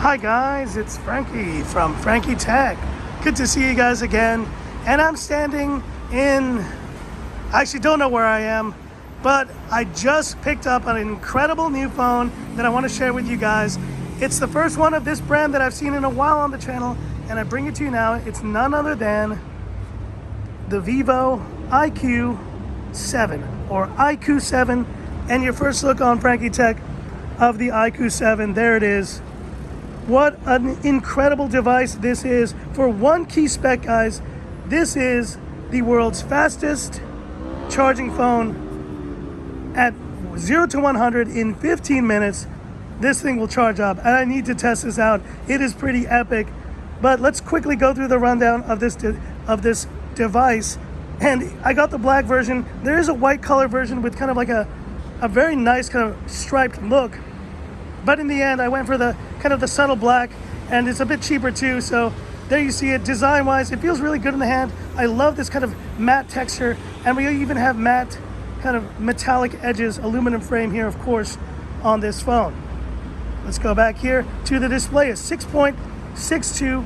Hi guys, it's Frankie from Frankie Tech. Good to see you guys again. And I'm standing in, I actually don't know where I am, but I just picked up an incredible new phone that I want to share with you guys. It's the first one of this brand that I've seen in a while on the channel, and I bring it to you now. It's none other than the Vivo IQOO 7 or IQOO 7. And your first look on Frankie Tech of the IQOO 7, there it is. What an incredible device this is. For one key spec, guys, this is the world's fastest charging phone. At 0 to 100 in 15 minutes, this thing will charge up, and I need to test this out. It is pretty epic. But let's quickly go through the rundown of this device. And I got the black version. There is a white color version with kind of like a very nice kind of striped look. But in the end, I went for the kind of the subtle black, and it's a bit cheaper too. So there you see it. Design-wise, it feels really good in the hand. I love this kind of matte texture, and we even have matte kind of metallic edges, aluminum frame here, of course, on this phone. Let's go back here to the display. A 6.62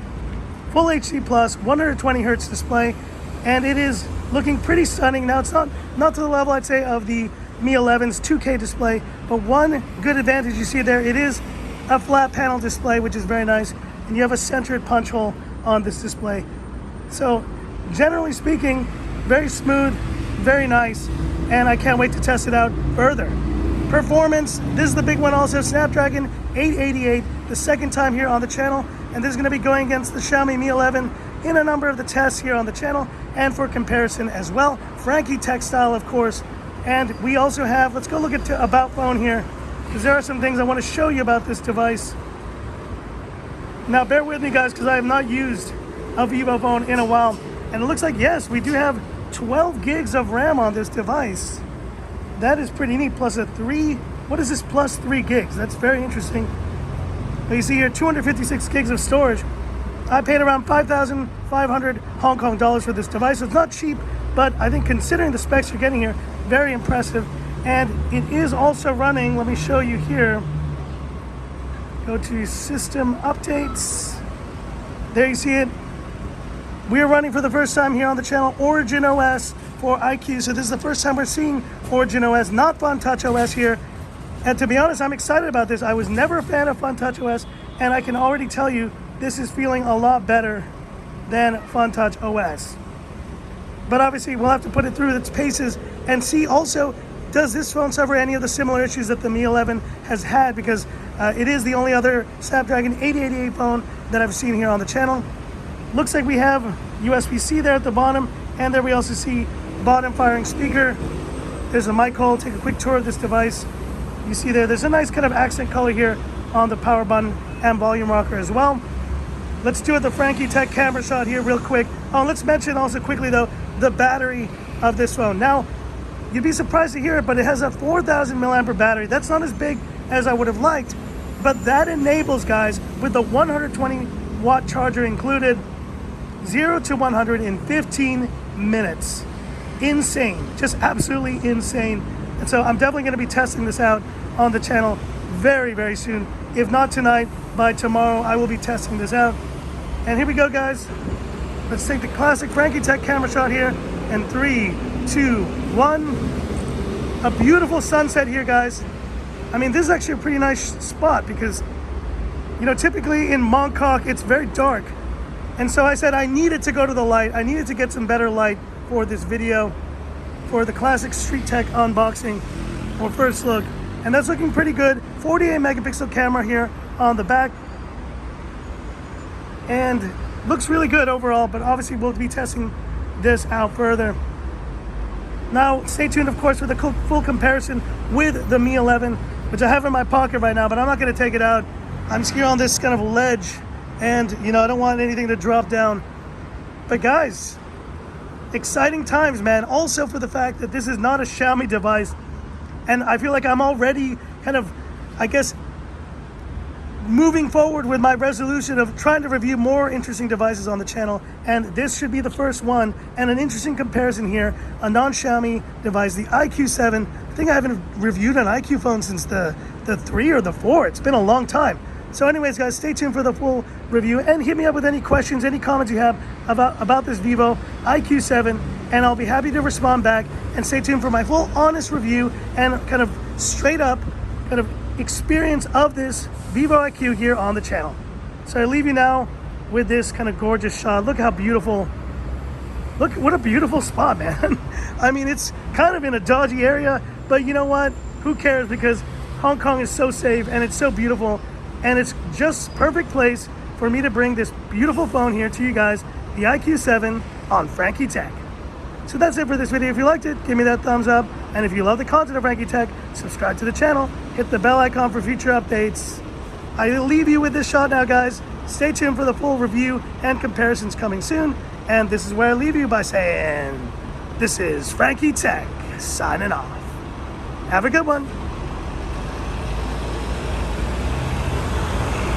Full HD Plus 120 Hertz display, and it is looking pretty stunning. Now, it's not to the level, I'd say, of the Mi 11's 2K display, but one good advantage you see there, it is a flat panel display, which is very nice, and you have a centered punch hole on this display. So generally speaking, very smooth, very nice, and I can't wait to test it out further. Performance, this is the big one also, Snapdragon 888, the second time here on the channel, and this is going to be going against the Xiaomi Mi 11 in a number of the tests here on the channel, and for comparison as well. Frankie Tech style, of course. And we also have, let's go look at About Phone here, because there are some things I want to show you about this device. Now bear with me guys, because I have not used a Vivo phone in a while. And it looks like, yes, we do have 12 gigs of RAM on this device. That is pretty neat, plus what is this plus 3 gigs? That's very interesting. But you see here, 256 gigs of storage. I paid around 5,500 Hong Kong dollars for this device. So it's not cheap, but I think considering the specs you're getting here, very impressive. And it is also running, let me show you here. Go to System Updates. There you see it. We are running for the first time here on the channel Origin OS for IQOO. So this is the first time we're seeing Origin OS, not Fun Touch OS here. And to be honest, I'm excited about this. I was never a fan of Fun Touch OS, and I can already tell you this is feeling a lot better than Fun Touch OS. But obviously, we'll have to put it through its paces and see also, does this phone suffer any of the similar issues that the Mi 11 has had? Because it is the only other Snapdragon 888 phone that I've seen here on the channel. Looks like we have USB-C there at the bottom, and there we also see bottom firing speaker. There's a mic hole. Take a quick tour of this device. You see there's a nice kind of accent color here on the power button and volume rocker as well. Let's do the Frankie Tech camera shot here real quick. Oh, let's mention also quickly though, the battery of this phone. Now, you'd be surprised to hear it, but it has a 4,000 milliampere battery. That's not as big as I would have liked, but that enables, guys, with the 120 watt charger included, 0 to 100 in 15 minutes. Insane, just absolutely insane. And so I'm definitely gonna be testing this out on the channel very, very soon. If not tonight, by tomorrow, I will be testing this out. And here we go, guys. Let's take the classic Frankie Tech camera shot here. And 3, 2, 1. A beautiful sunset here, guys. I mean, this is actually a pretty nice spot because, you know, typically in Mongkok, it's very dark. And so I said I needed to go to the light. I needed to get some better light for this video, for the classic Street Tech unboxing or first look. And that's looking pretty good. 48 megapixel camera here on the back. And looks really good overall, but obviously we'll be testing this out further. Now, stay tuned, of course, for the full comparison with the Mi 11, which I have in my pocket right now, but I'm not going to take it out. I'm just here on this kind of ledge, and, you know, I don't want anything to drop down. But guys, exciting times, man. Also for the fact that this is not a Xiaomi device, and I feel like I'm already kind of, I guess, moving forward with my resolution of trying to review more interesting devices on the channel, and this should be the first one. And an interesting comparison here, a non-Xiaomi device, the IQOO 7. I think I haven't reviewed an IQOO phone since the 3 or the 4. It's been a long time. So anyways, guys, stay tuned for the full review and hit me up with any questions, any comments you have about this Vivo IQOO 7, and I'll be happy to respond back. And stay tuned for my full honest review and kind of straight up kind of experience of this Vivo IQOO here on the channel. So I leave you now with this kind of gorgeous shot. Look how beautiful. Look, what a beautiful spot, man. I mean, it's kind of in a dodgy area, but you know what? Who cares? Because Hong Kong is so safe and it's so beautiful, and it's just perfect place for me to bring this beautiful phone here to you guys, the IQOO 7 on Frankie Tech. So that's it for this video. If you liked it, give me that thumbs up. And if you love the content of Frankie Tech, subscribe to the channel, hit the bell icon for future updates. I leave you with this shot now, guys. Stay tuned for the full review and comparisons coming soon. And this is where I leave you by saying, this is Frankie Tech signing off. Have a good one.